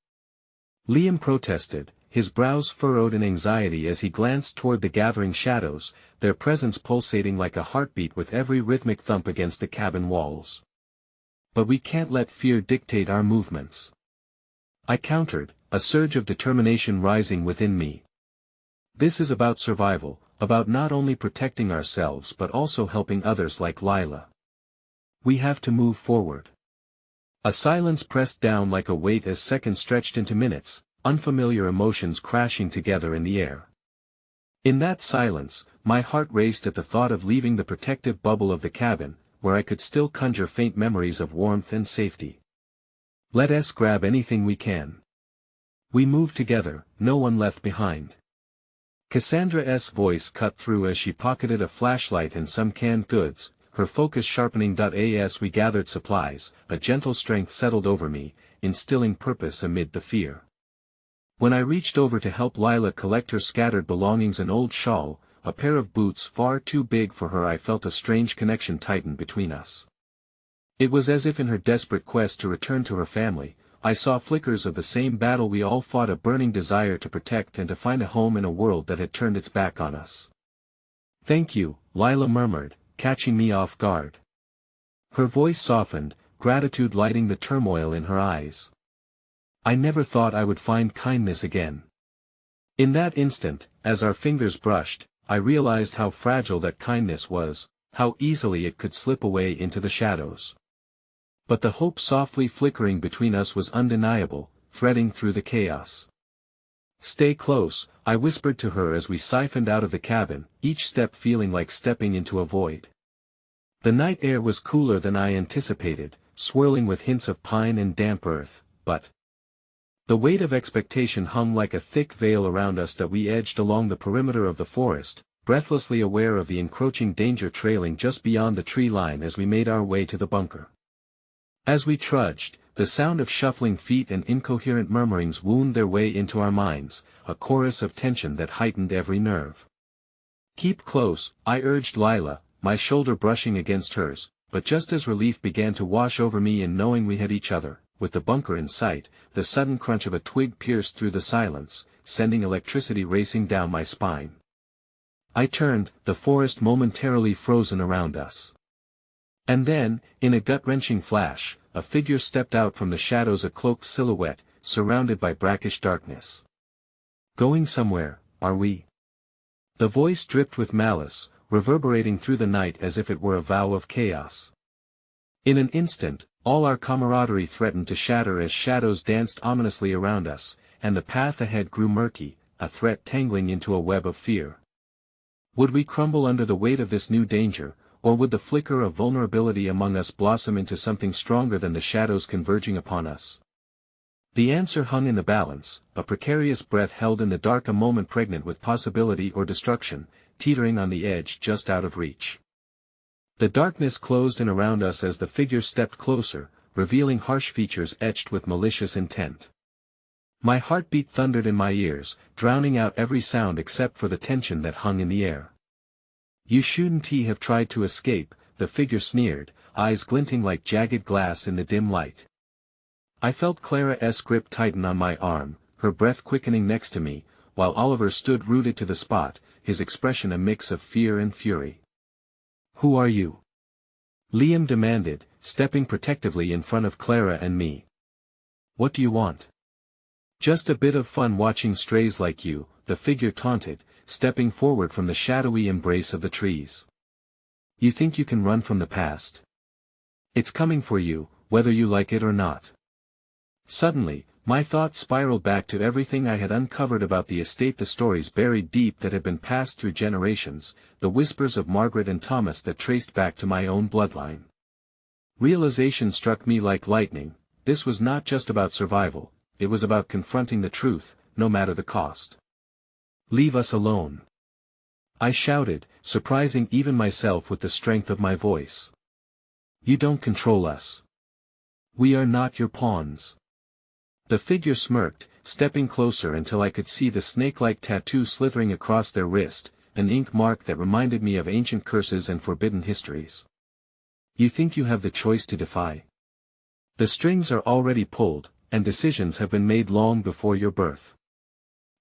A: Liam protested, his brows furrowed in anxiety as he glanced toward the gathering shadows, their presence pulsating like a heartbeat with every rhythmic thump against the cabin walls. But we can't let fear dictate our movements. I countered, a surge of determination rising within me. This is about survival, about not only protecting ourselves but also helping others like Lila. We have to move forward. A silence pressed down like a weight as seconds stretched into minutes, unfamiliar emotions crashing together in the air. In that silence, my heart raced at the thought of leaving the protective bubble of the cabin, where I could still conjure faint memories of warmth and safety. Let us grab anything we can. We moved together, no one left behind. Cassandra's voice cut through as she pocketed a flashlight and some canned goods, her focus sharpening. As we gathered supplies, a gentle strength settled over me, instilling purpose amid the fear. When I reached over to help Lila collect her scattered belongings, an old shawl, a pair of boots far too big for her, I felt a strange connection tighten between us. It was as if in her desperate quest to return to her family, I saw flickers of the same battle we all fought, a burning desire to protect and to find a home in a world that had turned its back on us. Thank you, Lila murmured, catching me off guard. Her voice softened, gratitude lighting the turmoil in her eyes. I never thought I would find kindness again. In that instant, as our fingers brushed, I realized how fragile that kindness was, how easily it could slip away into the shadows. But the hope softly flickering between us was undeniable, threading through the chaos. Stay close, I whispered to her as we siphoned out of the cabin, each step feeling like stepping into a void. The night air was cooler than I anticipated, swirling with hints of pine and damp earth, but the weight of expectation hung like a thick veil around us that we edged along the perimeter of the forest, breathlessly aware of the encroaching danger trailing just beyond the tree line as we made our way to the bunker. As we trudged, the sound of shuffling feet and incoherent murmurings wound their way into our minds, a chorus of tension that heightened every nerve. Keep close, I urged Lila, my shoulder brushing against hers, but just as relief began to wash over me in knowing we had each other, with the bunker in sight, the sudden crunch of a twig pierced through the silence, sending electricity racing down my spine. I turned, the forest momentarily frozen around us. And then, in a gut-wrenching flash, a figure stepped out from the shadows, a cloaked silhouette, surrounded by brackish darkness. Going somewhere, are we? The voice dripped with malice, reverberating through the night as if it were a vow of chaos. In an instant, all our camaraderie threatened to shatter as shadows danced ominously around us, and the path ahead grew murky, a threat tangling into a web of fear. Would we crumble under the weight of this new danger, or would the flicker of vulnerability among us blossom into something stronger than the shadows converging upon us? The answer hung in the balance, a precarious breath held in the dark, a moment pregnant with possibility or destruction, teetering on the edge just out of reach. The darkness closed in around us as the figure stepped closer, revealing harsh features etched with malicious intent. My heartbeat thundered in my ears, drowning out every sound except for the tension that hung in the air. You shouldn't have tried to escape, the figure sneered, eyes glinting like jagged glass in the dim light. I felt Clara's grip tighten on my arm, her breath quickening next to me, while Oliver stood rooted to the spot, his expression a mix of fear and fury. Who are you? Liam demanded, stepping protectively in front of Clara and me. What do you want? Just a bit of fun watching strays like you, the figure taunted, stepping forward from the shadowy embrace of the trees. You think you can run from the past? It's coming for you, whether you like it or not. Suddenly, my thoughts spiraled back to everything I had uncovered about the estate, the stories buried deep that had been passed through generations, the whispers of Margaret and Thomas that traced back to my own bloodline. Realization struck me like lightning, this was not just about survival, it was about confronting the truth, no matter the cost. Leave us alone. I shouted, surprising even myself with the strength of my voice. You don't control us. We are not your pawns. The figure smirked, stepping closer until I could see the snake-like tattoo slithering across their wrist, an ink mark that reminded me of ancient curses and forbidden histories. You think you have the choice to defy? The strings are already pulled, and decisions have been made long before your birth.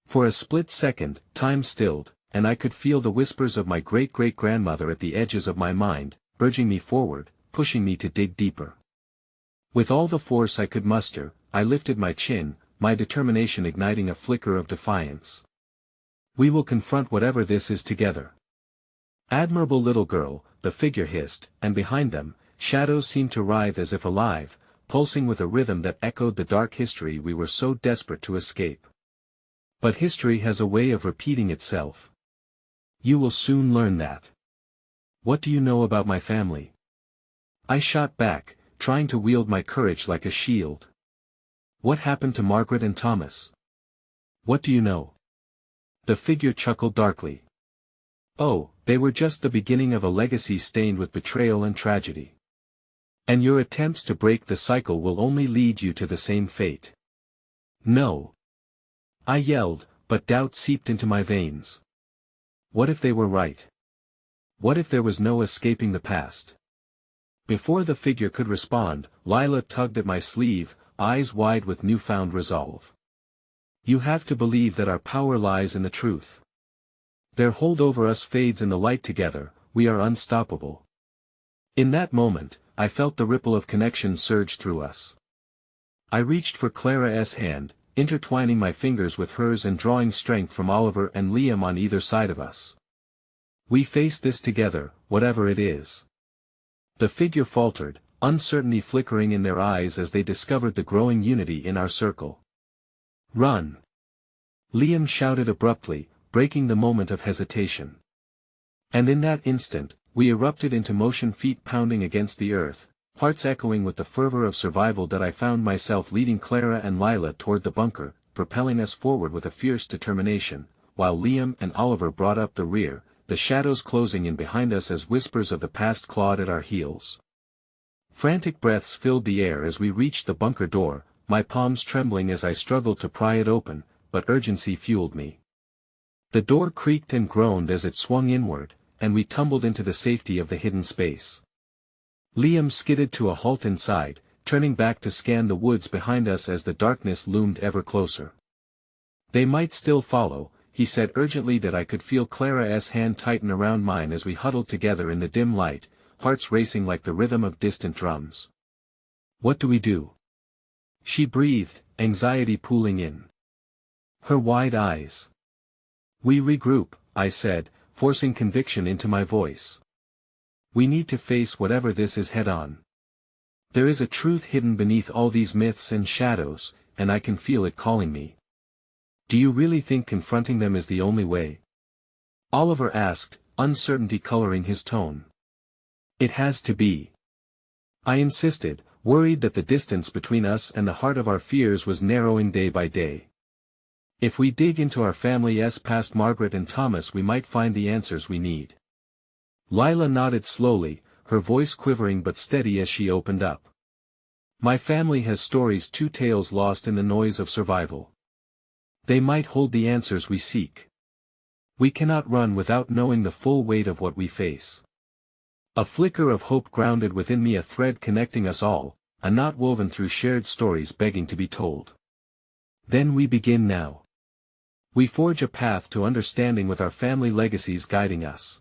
A: For a split second, time stilled, and I could feel the whispers of my great-great-grandmother at the edges of my mind, urging me forward, pushing me to dig deeper. With all the force I could muster, I lifted my chin, my determination igniting a flicker of defiance. We will confront whatever this is together. Admirable little girl, the figure hissed, and behind them, shadows seemed to writhe as if alive, pulsing with a rhythm that echoed the dark history we were so desperate to escape. But history has a way of repeating itself. You will soon learn that. What do you know about my family? I shot back, trying to wield my courage like a shield. What happened to Margaret and Thomas? What do you know? The figure chuckled darkly. Oh, they were just the beginning of a legacy stained with betrayal and tragedy. And your attempts to break the cycle will only lead you to the same fate. No. I yelled, but doubt seeped into my veins. What if they were right? What if there was no escaping the past? Before the figure could respond, Lila tugged at my sleeve, eyes wide with newfound resolve. You have to believe that our power lies in the truth. Their hold over us fades in the light together, we are unstoppable. In that moment, I felt the ripple of connection surge through us. I reached for Clara's hand, intertwining my fingers with hers and drawing strength from Oliver and Liam on either side of us. We face this together, whatever it is. The figure faltered, uncertainty flickering in their eyes as they discovered the growing unity in our circle. Run! Liam shouted abruptly, breaking the moment of hesitation. And in that instant, we erupted into motion, feet pounding against the earth, hearts echoing with the fervor of survival that I found myself leading Clara and Lila toward the bunker, propelling us forward with a fierce determination, while Liam and Oliver brought up the rear, the shadows closing in behind us as whispers of the past clawed at our heels. Frantic breaths filled the air as we reached the bunker door, my palms trembling as I struggled to pry it open, but urgency fueled me. The door creaked and groaned as it swung inward, and we tumbled into the safety of the hidden space. Liam skidded to a halt inside, turning back to scan the woods behind us as the darkness loomed ever closer. They might still follow, he said urgently. That I could feel Clara's hand tighten around mine as we huddled together in the dim light, hearts racing like the rhythm of distant drums. What do we do? She breathed, anxiety pooling in her wide eyes. We regroup, I said, forcing conviction into my voice. We need to face whatever this is head on. There is a truth hidden beneath all these myths and shadows, and I can feel it calling me. Do you really think confronting them is the only way? Oliver asked, uncertainty coloring his tone. It has to be. I insisted, worried that the distance between us and the heart of our fears was narrowing day by day. If we dig into our family's past, Margaret and Thomas, we might find the answers we need. Lila nodded slowly, her voice quivering but steady as she opened up. My family has stories, two tales lost in the noise of survival. They might hold the answers we seek. We cannot run without knowing the full weight of what we face. A flicker of hope grounded within me, a thread connecting us all, a knot woven through shared stories begging to be told. Then we begin now. We forge a path to understanding with our family legacies guiding us.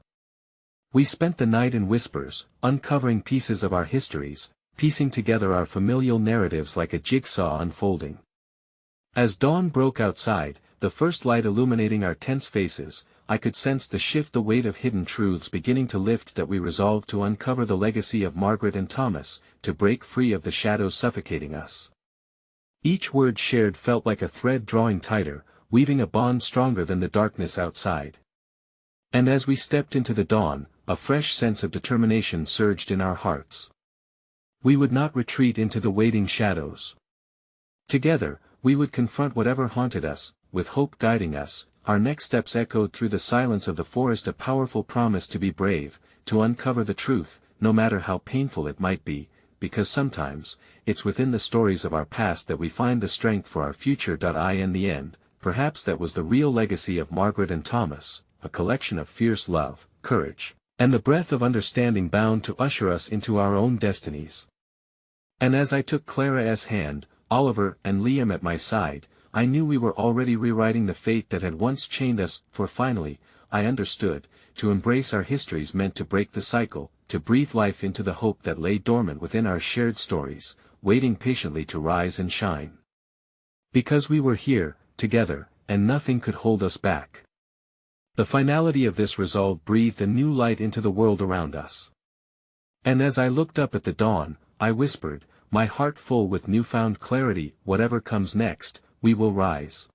A: We spent the night in whispers, uncovering pieces of our histories, piecing together our familial narratives like a jigsaw unfolding. As dawn broke outside, the first light illuminating our tense faces, I could sense the shift, the weight of hidden truths beginning to lift. That we resolved to uncover the legacy of Margaret and Thomas, to break free of the shadows suffocating us. Each word shared felt like a thread drawing tighter, weaving a bond stronger than the darkness outside. And as we stepped into the dawn, a fresh sense of determination surged in our hearts. We would not retreat into the waiting shadows. Together, we would confront whatever haunted us, with hope guiding us. Our next steps echoed through the silence of the forest, a powerful promise to be brave, to uncover the truth, no matter how painful it might be, because sometimes, it's within the stories of our past that we find the strength for our future. In the end, perhaps that was the real legacy of Margaret and Thomas, a collection of fierce love, courage, and the breath of understanding bound to usher us into our own destinies. And as I took Clara's hand, Oliver and Liam at my side, I knew we were already rewriting the fate that had once chained us, for finally, I understood, to embrace our histories meant to break the cycle, to breathe life into the hope that lay dormant within our shared stories, waiting patiently to rise and shine. Because we were here, together, and nothing could hold us back. The finality of this resolve breathed a new light into the world around us. And as I looked up at the dawn, I whispered, my heart full with newfound clarity, whatever comes next, we will rise.